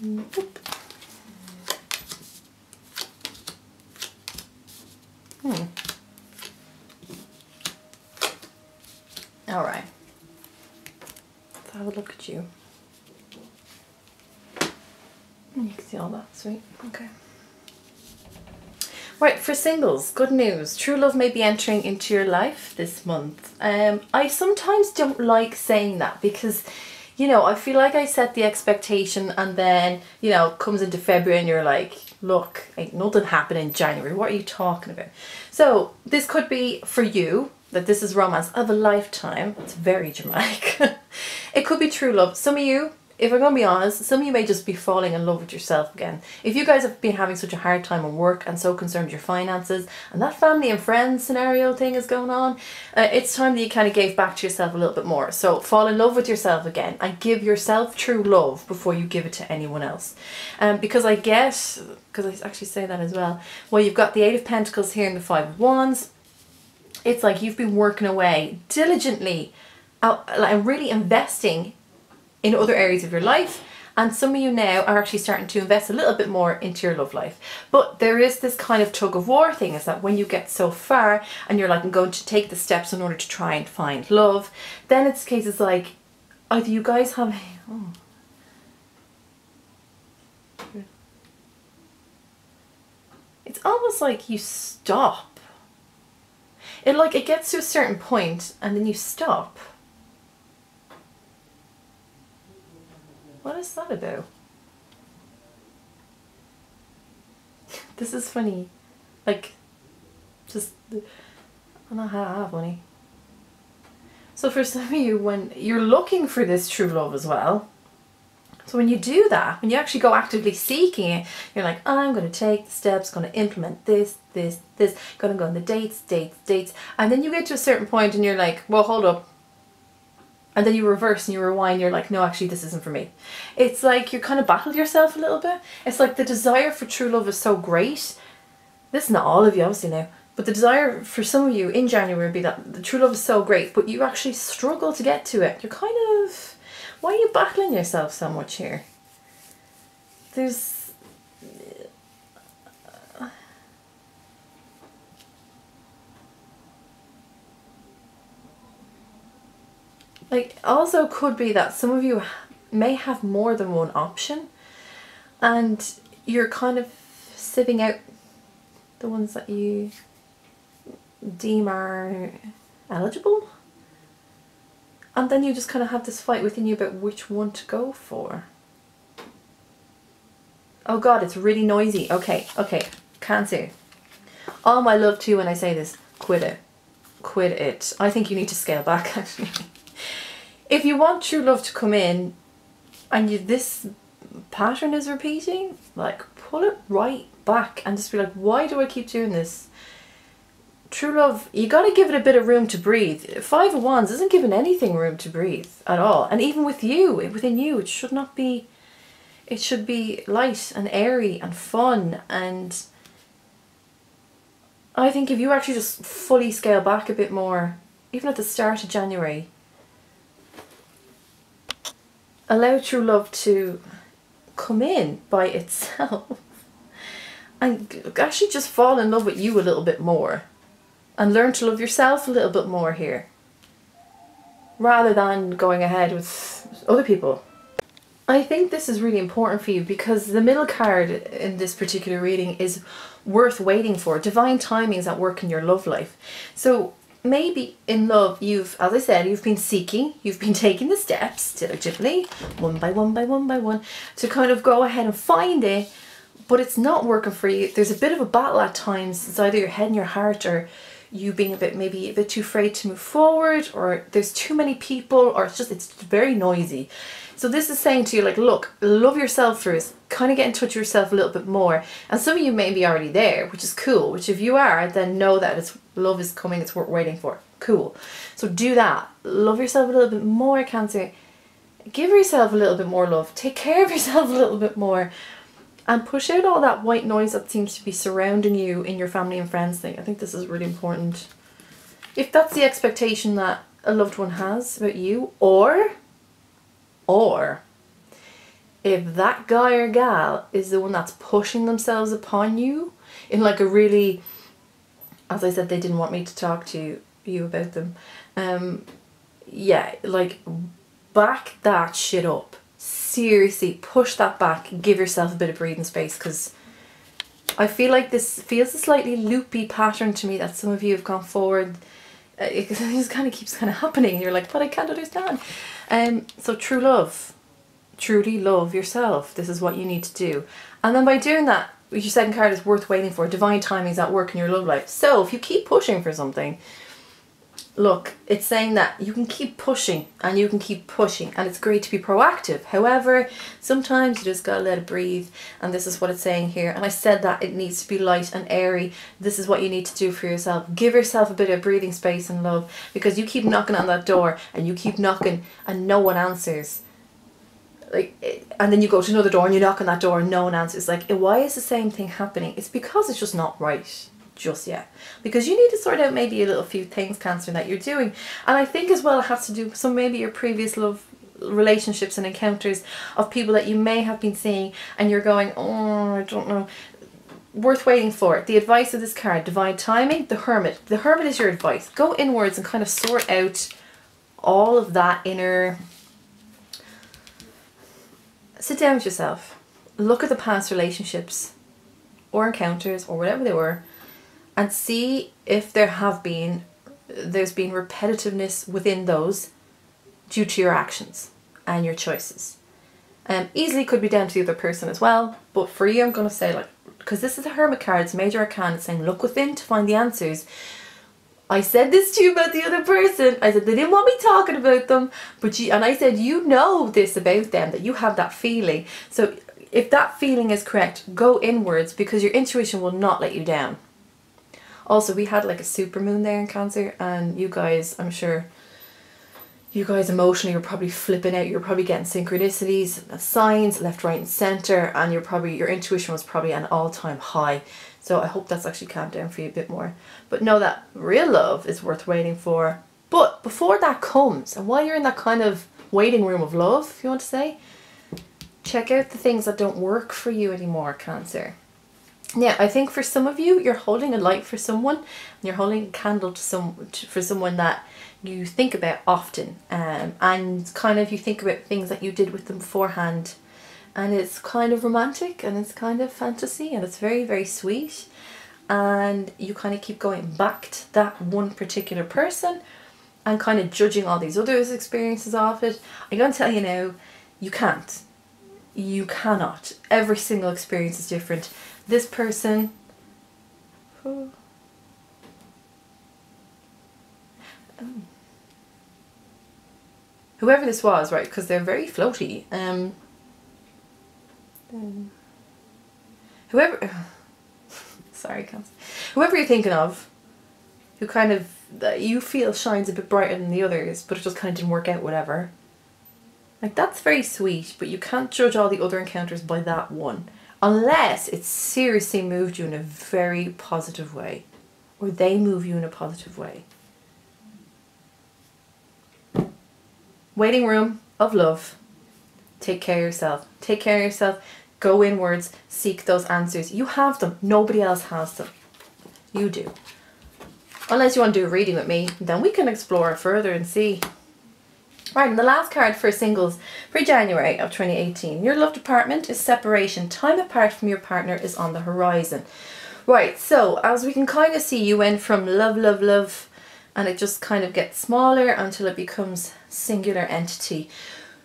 Boop. All right. Let's have a look at you. You can see all that, sweet. Okay. Right, for singles, good news. True love may be entering into your life this month. I sometimes don't like saying that because, you know, I feel like I set the expectation and then, you know, comes into February and you're like, look, ain't nothing happened in January. What are you talking about? So this could be for you, that this is romance of a lifetime. It's very dramatic. It could be true love. Some of you, if I'm going to be honest, some of you may just be falling in love with yourself again. If you guys have been having such a hard time at work and so concerned with your finances and that family and friends scenario thing is going on, it's time that you kind of gave back to yourself a little bit more. So fall in love with yourself again and give yourself true love before you give it to anyone else. Because I guess, because I actually say that as well, well, you've got the 8 of Pentacles here and the 5 of Wands. It's like you've been working away diligently and really investing in other areas of your life, And some of you now are actually starting to invest a little bit more into your love life. But there is this kind of tug of war thing, is that when you get so far and you're like, I'm going to take the steps in order to try and find love, then it's cases like, either you guys have, oh. It's almost like you stop. It gets to a certain point and then you stop. What is that about? This is funny. Like, just, I don't know how funny. So for some of you, when you're looking for this true love as well, so when you do that, when you actually go actively seeking it, you're like, I'm going to take the steps, going to implement this, going to go on the dates. And then you get to a certain point and you're like, well, hold up. And then you reverse and you rewind, you're like, no, actually, this isn't for me. It's like you kind of battled yourself a little bit. It's like the desire for true love is so great. This is not all of you, obviously, now. But the desire for some of you in January would be that the true love is so great, but you actually struggle to get to it. You're kind of... Why are you battling yourself so much here? There's... Like, also could be that some of you may have more than one option and you're kind of sieving out the ones that you deem are eligible. And then you just kind of have this fight within you about which one to go for. Oh God, it's really noisy. Okay, Cancer. All my love to you when I say this, quit it. Quit it. I think you need to scale back, actually. If you want true love to come in and this pattern is repeating, like, pull it right back and just be like, why do I keep doing this? True love, you got to give it a bit of room to breathe. Five of Wands isn't giving anything room to breathe at all. And even with you, within you, it should not be, it should be light and airy and fun. And I think if you actually just fully scale back a bit more, even at the start of January, allow true love to come in by itself and actually just fall in love with you a little bit more and learn to love yourself a little bit more here rather than going ahead with other people. I think this is really important for you because the middle card in this particular reading is worth waiting for. Divine timing is at work in your love life. So maybe in love, as I said, you've been seeking, you've been taking the steps diligently, one by one, to kind of go ahead and find it, but it's not working for you. There's a bit of a battle at times. It's either your head and your heart, or you being maybe a bit too afraid to move forward, or there's too many people, or it's very noisy. So this is saying to you, like, look, love yourself first, kind of get in touch with yourself a little bit more. And some of you may be already there, which is cool, which if you are, then know that love is coming, it's worth waiting for. Cool. So do that. Love yourself a little bit more, Cancer. Give yourself a little bit more love. Take care of yourself a little bit more. And push out all that white noise that seems to be surrounding you in your family and friends thing. I think this is really important. If that's the expectation that a loved one has about you, or if that guy or gal is the one that's pushing themselves upon you in like a really, as I said, they didn't want me to talk to you about them. Yeah, like, back that shit up. Seriously, push that back and give yourself a bit of breathing space, because I feel like this feels a slightly loopy pattern to me that some of you have gone forward. It just kind of keeps happening. You're like, but I can't understand. So true love. Truly love yourself. This is what you need to do. And then by doing that, your second card is worth waiting for. Divine timing is at work in your love life. So if you keep pushing for something, look, it's saying that you can keep pushing and you can keep pushing, and it's great to be proactive. However, sometimes you just gotta let it breathe, and this is what it's saying here. And I said that it needs to be light and airy. This is what you need to do for yourself. Give yourself a bit of breathing space and love, because you keep knocking on that door and you keep knocking and no one answers. And then you go to another door and you knock on that door and no one answers. Like, why is the same thing happening? It's because it's just not right just yet, because you need to sort out maybe a little few things, Cancer, that you're doing. And I think as well it has to do with maybe your previous love relationships and encounters of people that you may have been seeing and you're going, oh, I don't know. Worth waiting for. The advice of this card, divine timing, the Hermit. The Hermit is your advice. Go inwards and kind of sort out all of that inner... Sit down with yourself. Look at the past relationships or encounters or whatever they were and see if there's been repetitiveness within those due to your actions and your choices. Easily could be down to the other person as well, but for you I'm going to say, like, because this is a Hermit card, it's Major Arcana, it's saying look within to find the answers. I said this to you about the other person. I said they didn't want me talking about them, and I said you know this about them, that you have that feeling. So if that feeling is correct, go inwards because your intuition will not let you down. Also, we had like a super moon there in Cancer, and you guys, I'm sure, you guys emotionally were probably flipping out. You're probably getting synchronicities, signs left, right and centre, and your intuition was probably an all-time high. So I hope that's actually calmed down for you a bit more. But know that real love is worth waiting for. But before that comes, and while you're in that kind of waiting room of love, if you want to say, check out the things that don't work for you anymore, Cancer. Yeah, I think for some of you, you're holding a light for someone, and you're holding a candle for someone that you think about often, and kind of you think about things that you did with them beforehand, and it's kind of romantic and it's kind of fantasy and it's very, very sweet, and you kind of keep going back to that one particular person and kind of judging all these others' experiences of it. I'm going to tell you now, you can't. You cannot. Every single experience is different. This person... whoever this was, right, because they're very floaty. Whoever... sorry, Cancer. Whoever you're thinking of, who kind of, that you feel shines a bit brighter than the others, but it just kind of didn't work out, whatever. Like, that's very sweet, but you can't judge all the other encounters by that one. Unless it seriously moved you in a very positive way. Or they move you in a positive way. Waiting room of love. Take care of yourself. Take care of yourself. Go inwards. Seek those answers. You have them. Nobody else has them. You do. Unless you want to do a reading with me, then we can explore further and see. Right, and the last card for singles for January of 2018. Your love department is separation. Time apart from your partner is on the horizon. Right, so as we can kind of see, you went from love, love, love, and it just kind of gets smaller until it becomes singular entity.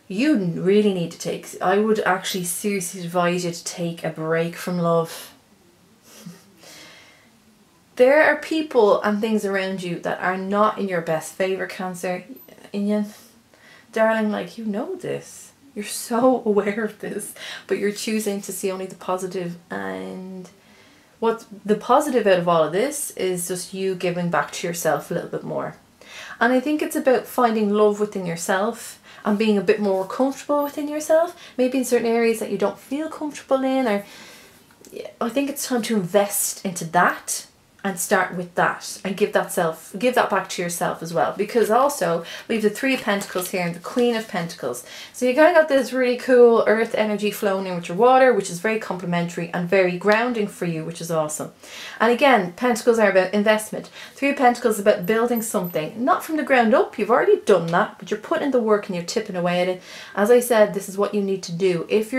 You really need to take, I would actually seriously advise you to take a break from love. There are people and things around you that are not in your best favour, Cancer. Darling, like, you know this. You're so aware of this, but you're choosing to see only the positive, and what the positive out of all of this is just you giving back to yourself a little bit more. And I think it's about finding love within yourself and being a bit more comfortable within yourself, maybe in certain areas that you don't feel comfortable in, or I think it's time to invest into that and start with that and give that back to yourself as well, because also we have the Three of Pentacles here and the Queen of Pentacles. So you kind of got this really cool earth energy flowing in with your water, which is very complementary and very grounding for you, which is awesome. And again, Pentacles are about investment. Three of Pentacles is about building something, not from the ground up. You've already done that, but you're putting in the work and you're tipping away at it. As I said, this is what you need to do. If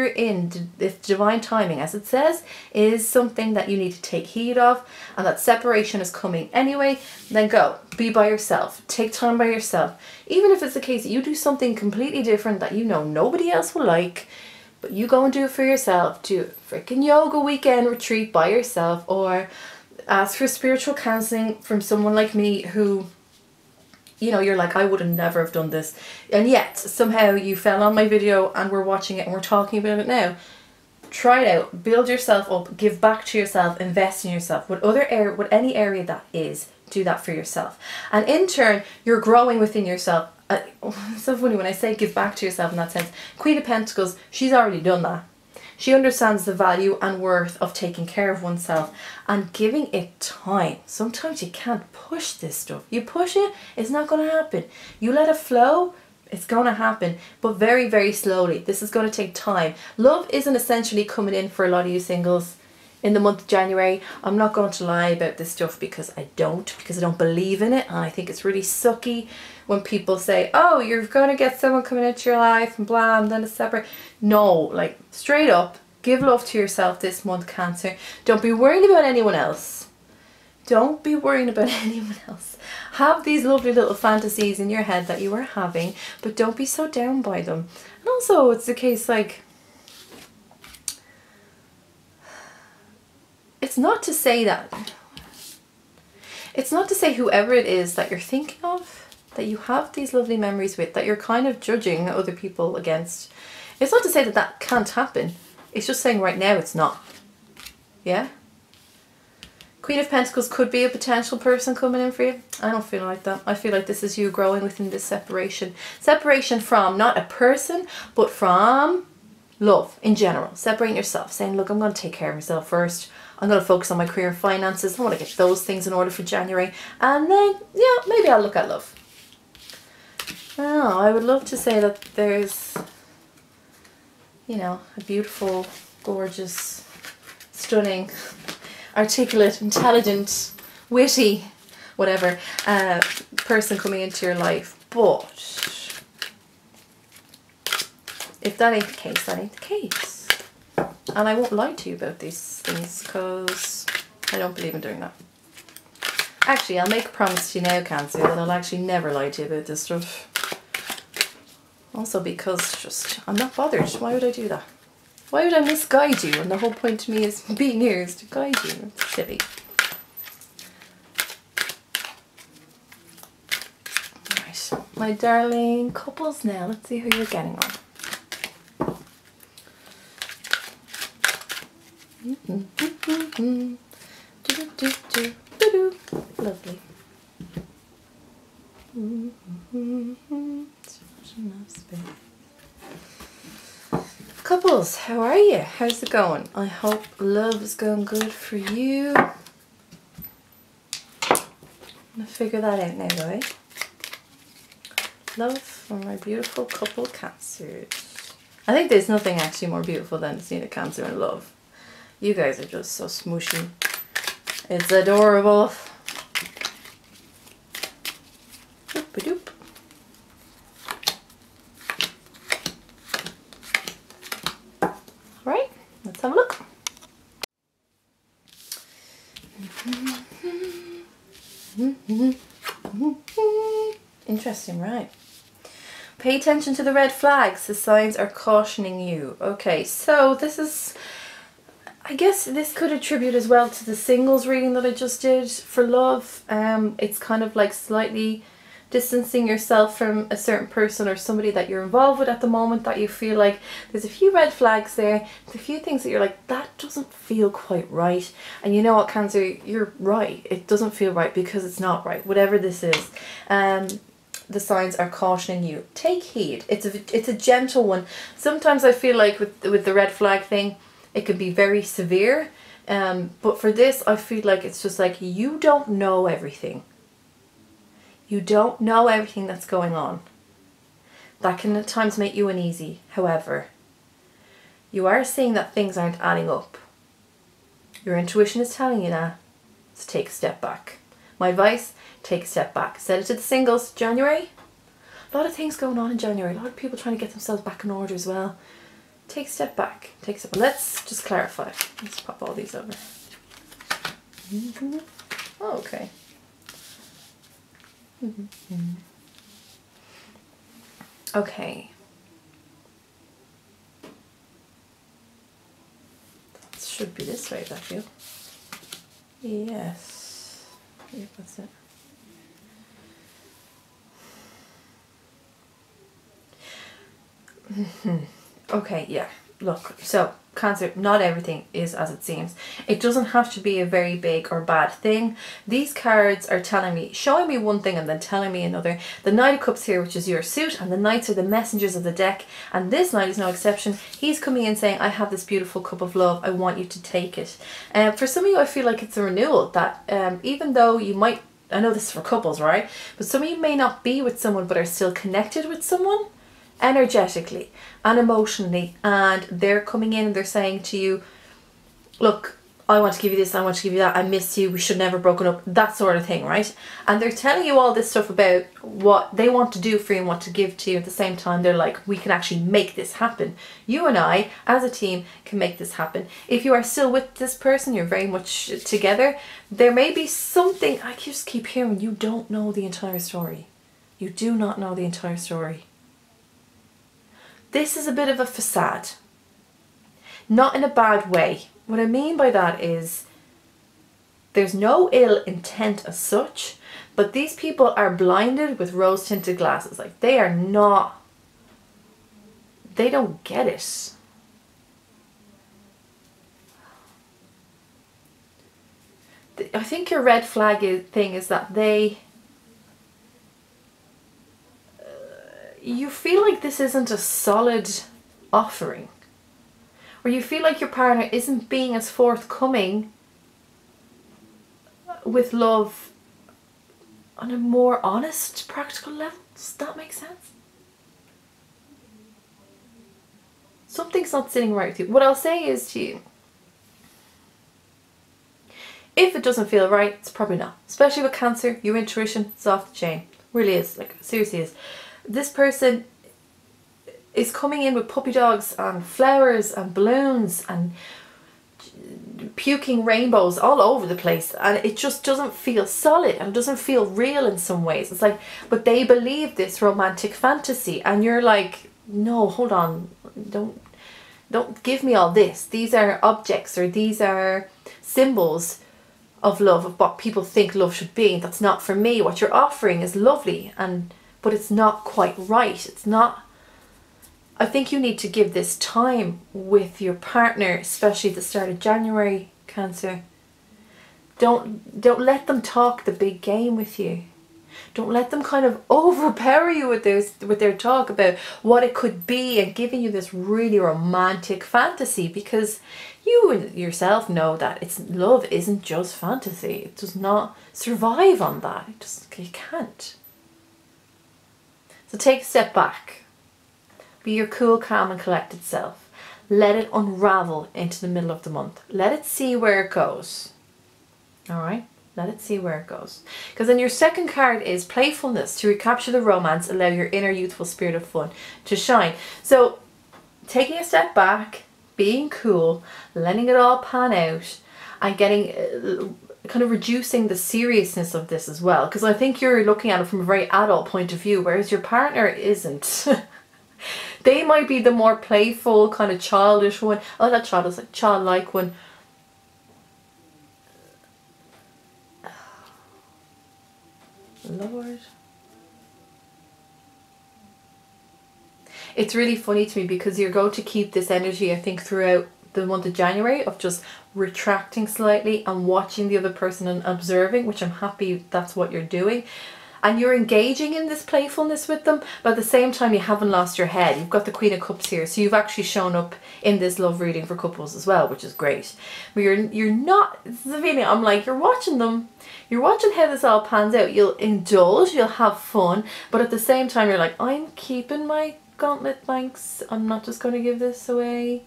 divine timing, as it says, is something that you need to take heed of, and that separation is coming anyway, then go. Be by yourself. Take time by yourself. Even if it's the case that you do something completely different that you know nobody else will like, but you go and do it for yourself. Do a freaking yoga weekend retreat by yourself, or ask for spiritual counseling from someone like me who, you know, you're like, I would have never have done this, and yet somehow you fell on my video and we're watching it and we're talking about it now. Try it out, build yourself up, give back to yourself, invest in yourself. What any area that is, do that for yourself. And in turn, you're growing within yourself. It's so funny when I say give back to yourself in that sense. Queen of Pentacles, she's already done that. She understands the value and worth of taking care of oneself and giving it time. Sometimes you can't push this stuff. You push it, it's not going to happen. You let it flow, It's going to happen, but very, very slowly. This is going to take time. Love isn't essentially coming in for a lot of you singles in the month of January. I'm not going to lie about this stuff because I don't believe in it, and I think it's really sucky when people say, oh, you're going to get someone coming into your life and blah, and then it's separate. No, like straight up, give love to yourself this month, Cancer. Don't be worrying about anyone else. Don't be worrying about anyone else. Have these lovely little fantasies in your head that you are having, but don't be so down by them. And also, it's the case, like, it's not to say whoever it is that you're thinking of, that you have these lovely memories with, that you're kind of judging other people against. It's not to say that that can't happen. It's just saying right now it's not. Yeah? Queen of Pentacles could be a potential person coming in for you. I don't feel like that. I feel like this is you growing within this separation. Separation from not a person, but from love in general. Separating yourself, saying, look, I'm going to take care of myself first. I'm going to focus on my career and finances. I want to get those things in order for January. And then, yeah, maybe I'll look at love. Oh, I would love to say that there's, you know, a beautiful, gorgeous, stunning, articulate, intelligent, witty, whatever, person coming into your life. But if that ain't the case, that ain't the case. And I won't lie to you about these things because I don't believe in doing that. Actually, I'll make a promise to you now, Cancer, that I'll actually never lie to you about this stuff. Also because just, I'm not bothered. Why would I do that? Why would I misguide you? And the whole point to me is being here is to guide you. It's silly. Right, my darling couples now. Let's see how you're getting on. Lovely. Couples, how are you? How's it going? I hope love is going good for you. I'm gonna figure that out now, though, eh? Love for my beautiful couple Cancers. I think there's nothing actually more beautiful than seeing a Cancer in love. You guys are just so smooshy. It's adorable. Doop-a-doop. Right, let's have a look. Interesting, right. Pay attention to the red flags. The signs are cautioning you. Okay, so this is, I guess this could attribute as well to the singles reading that I just did for love. It's kind of like slightly distancing yourself from a certain person or somebody that you're involved with at the moment, that you feel like there's a few red flags there, there's a few things that you're like, that doesn't feel quite right. And you know what, Cancer, you're right. It doesn't feel right because it's not right, whatever this is. The signs are cautioning you. Take heed. It's a gentle one. Sometimes I feel like with the red flag thing, it can be very severe. But for this, I feel like it's just like, you don't know everything. You don't know everything that's going on. That can at times make you uneasy. However, you are seeing that things aren't adding up. Your intuition is telling you that. So take a step back. My advice, take a step back. Said it to the singles. January, a lot of things going on in January. A lot of people trying to get themselves back in order as well. Take a step back. Take a step. Let's just clarify. Let's pop all these over. Oh, okay. Okay. That should be this way, I feel. Yes. Yep, that's it. Okay, yeah. Look, so Cancer, not everything is as it seems. It doesn't have to be a very big or bad thing. These cards are telling me, showing me one thing and then telling me another. The Knight of Cups here, which is your suit, and the Knights are the messengers of the deck, and this Knight is no exception. He's coming in saying, I have this beautiful cup of love, I want you to take it. For some of you, I feel like it's a renewal, that even though you might I know this is for couples, right? But some of you may not be with someone but are still connected with someone energetically and emotionally, and they're coming in and they're saying to you, look, I want to give you this, I want to give you that, I miss you, we should never broken up, that sort of thing, right? And they're telling you all this stuff about what they want to do for you and what to give to you. At the same time, they're like, we can actually make this happen. You and I, as a team, can make this happen. If you are still with this person, you're very much together, there may be something, I just keep hearing, you don't know the entire story. You do not know the entire story. This is a bit of a facade. Not in a bad way. What I mean by that is there's no ill intent as such, but these people are blinded with rose-tinted glasses. Like, they are not, they don't get it. I think your red flag thing is that you feel like this isn't a solid offering. Or you feel like your partner isn't being as forthcoming with love on a more honest, practical level. Does that make sense? Something's not sitting right with you. What I'll say is to you, if it doesn't feel right, it's probably not. Especially with Cancer, your intuition is off the chain. It really is. Like, seriously is. This person is coming in with puppy dogs and flowers and balloons and puking rainbows all over the place, and it just doesn't feel solid and doesn't feel real in some ways. It's like, but they believe this romantic fantasy, and you're like, no, hold on, don't give me all this. These are objects, or these are symbols of love, of what people think love should be. That's not for me. What you're offering is lovely, but it's not quite right. It's not. I think you need to give this time with your partner, especially at the start of January, Cancer. Don't let them talk the big game with you. Don't let them kind of overpower you with their talk about what it could be and giving you this really romantic fantasy, because you yourself know that love isn't just fantasy. It does not survive on that. You can't. So take a step back. Be your cool, calm and collected self. Let it unravel into the middle of the month. Let it see where it goes. Alright? Let it see where it goes. Because then your second card is playfulness. To recapture the romance, allow your inner youthful spirit of fun to shine. So, taking a step back, being cool, letting it all pan out, and getting kind of reducing the seriousness of this as well. Because I think you're looking at it from a very adult point of view, whereas your partner isn't. They might be the more playful, kind of childish one. Oh, not childish, like childlike one. Lord. It's really funny to me because you're going to keep this energy, I think, throughout the month of January of just retracting slightly and watching the other person and observing, which I'm happy that's what you're doing. And you're engaging in this playfulness with them, but at the same time you haven't lost your head. You've got the Queen of Cups here, so you've actually shown up in this love reading for couples as well, which is great. But you're not, this is the feeling, I'm like, you're watching them, you're watching how this all pans out. You'll indulge, you'll have fun, but at the same time you're like, I'm keeping my gauntlet, thanks. I'm not just going to give this away.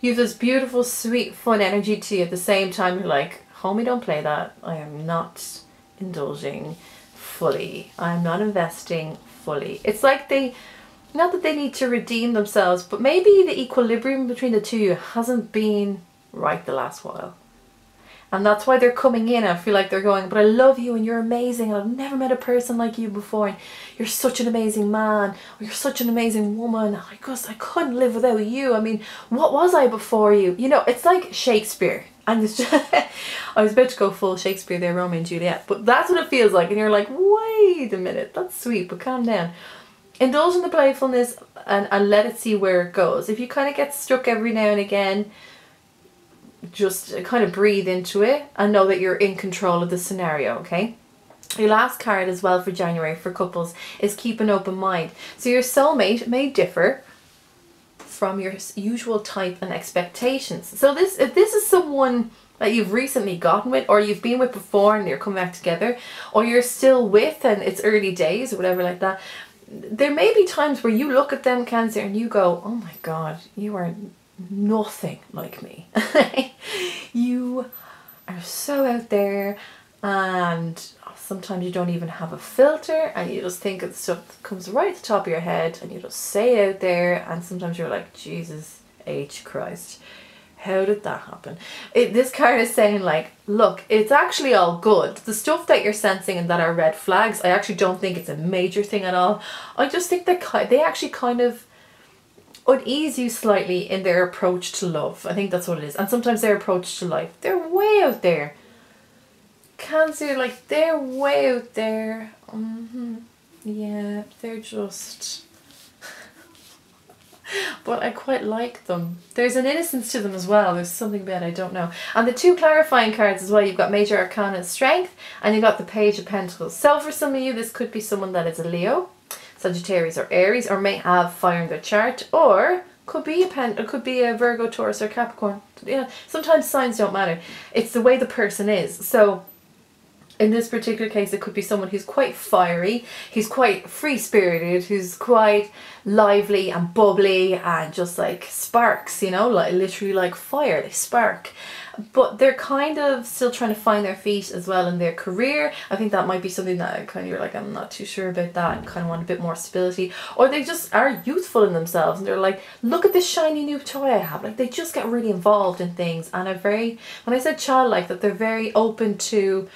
You have this beautiful, sweet, fun energy to you. At the same time you're like, homie, don't play that. I am not indulging fully. I'm not investing fully. It's like not that they need to redeem themselves, but maybe the equilibrium between the two of you hasn't been right the last while. And that's why they're coming in. I feel like they're going, but I love you and you're amazing and I've never met a person like you before and you're such an amazing man or you're such an amazing woman. I couldn't live without you. I mean, what was I before you? You know, it's like Shakespeare. And it's just, I was about to go full Shakespeare there, Romeo and Juliet, but that's what it feels like. And you're like, wait a minute, that's sweet, but calm down. Indulge in the playfulness and let it see where it goes. If you kind of get stuck every now and again, just kind of breathe into it and know that you're in control of the scenario, okay? Your last card as well for January for couples is keep an open mind. So your soulmate may differ from your usual type and expectations. So if this is someone that you've recently gotten with, or you've been with before and you're coming back together, or you're still with and it's early days or whatever like that. There may be times where you look at them, Cancer, and you go, oh my God, you are nothing like me. You are so out there, and sometimes you don't even have a filter and you just think of stuff that comes right at the top of your head and you just say it out there, and sometimes you're like, Jesus H Christ, how did that happen? This card is saying like, look, it's actually all good. The stuff that you're sensing and that are red flags, I actually don't think it's a major thing at all. I just think that they actually kind of unease you slightly in their approach to love. I think that's what it is. And sometimes their approach to life. They're way out there. Cancer, like, they're way out there. Yeah, they're just... But I quite like them. There's an innocence to them as well. There's something about it, I don't know. And the two clarifying cards as well, you've got Major Arcana and Strength, and you've got the Page of Pentacles. So for some of you, this could be someone that is a Leo, Sagittarius or Aries, or may have fire in their chart, or could be a Virgo, Taurus or Capricorn. Yeah, sometimes signs don't matter. It's the way the person is. So in this particular case, it could be someone who's quite fiery, who's quite free-spirited, who's quite lively and bubbly and just like sparks, you know, like literally like fire, they spark. But they're kind of still trying to find their feet as well in their career. I think that might be something that kind of you're like, I'm not too sure about that, and kind of want a bit more stability. Or they just are youthful in themselves and they're like, look at this shiny new toy I have. Like, they just get really involved in things, and when I said childlike, that they're very open to,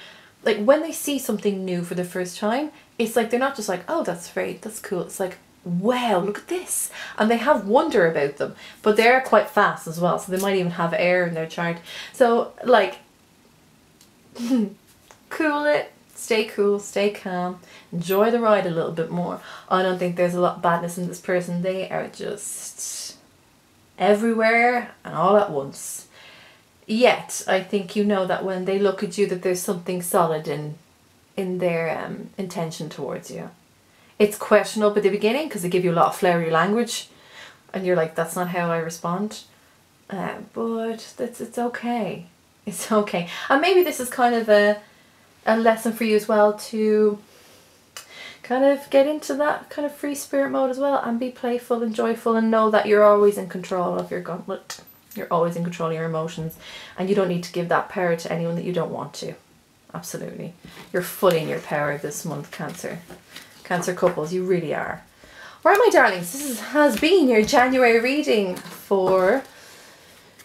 like, when they see something new for the first time, it's like they're not just like, oh, that's cool. It's like, wow, look at this. And they have wonder about them, but they're quite fast as well. So they might even have air in their chart. So like, cool it, stay cool, stay calm, enjoy the ride a little bit more. I don't think there's a lot of badness in this person. They are just everywhere and all at once. Yet, I think you know that when they look at you, that there's something solid in their intention towards you. It's questionable at the beginning because they give you a lot of flowery language, and you're like, that's not how I respond. But it's okay. It's okay. And maybe this is kind of a lesson for you as well, to kind of get into that kind of free spirit mode as well, and be playful and joyful, and know that you're always in control of your gauntlet. You're always in control of your emotions, and you don't need to give that power to anyone that you don't want to. Absolutely. You're fully in your power this month, Cancer. Cancer couples, you really are. All right, my darlings, this has been your January reading for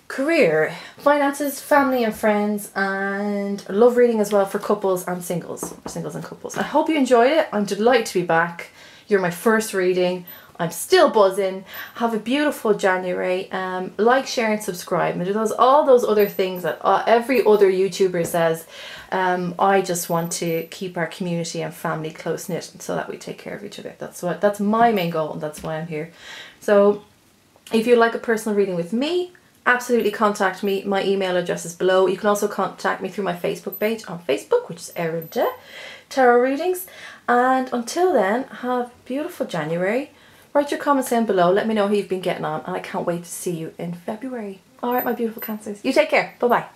career, finances, family and friends, and love reading as well for couples and singles and couples. I hope you enjoyed it. I'm delighted to be back. You're my first reading. I'm still buzzing. Have a beautiful January. Like, share and subscribe. And do all those other things that every other YouTuber says. I just want to keep our community and family close knit so that we take care of each other. That's my main goal, and that's why I'm here. So if you'd like a personal reading with me, absolutely contact me. My email address is below. You can also contact me through my Facebook page on Facebook, which is Eriu Tarot Readings. And until then, have a beautiful January. Write your comments down below. Let me know how you've been getting on, and I can't wait to see you in February. All right, my beautiful Cancers. You take care. Bye-bye.